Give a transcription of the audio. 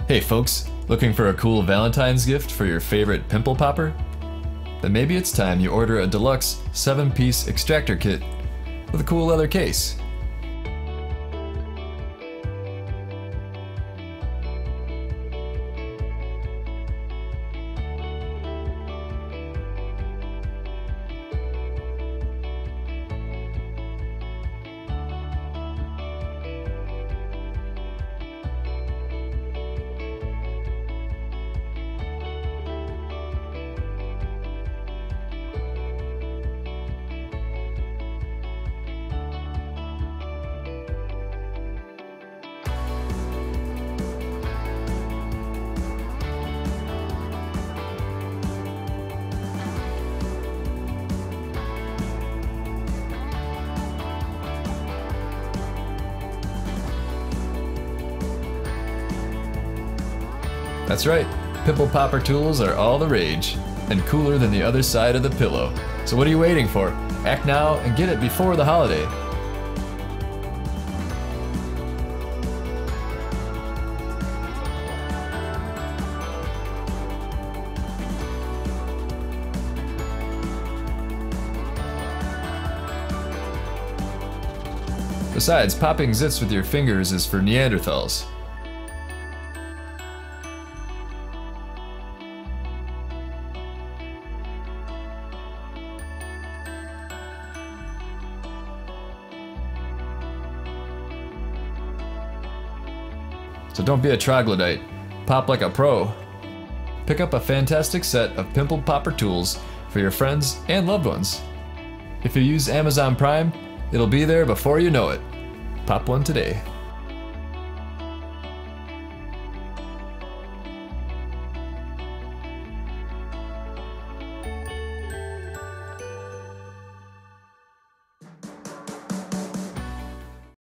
Hey folks, looking for a cool Valentine's gift for your favorite pimple popper? Then maybe it's time you order a deluxe 7-piece extractor kit with a cool leather case. That's right, pimple popper tools are all the rage, and cooler than the other side of the pillow. So what are you waiting for? Act now and get it before the holiday. Besides, popping zits with your fingers is for Neanderthals. So don't be a troglodyte, pop like a pro. Pick up a fantastic set of pimple popper tools for your friends and loved ones. If you use Amazon Prime, it'll be there before you know it. Pop one today.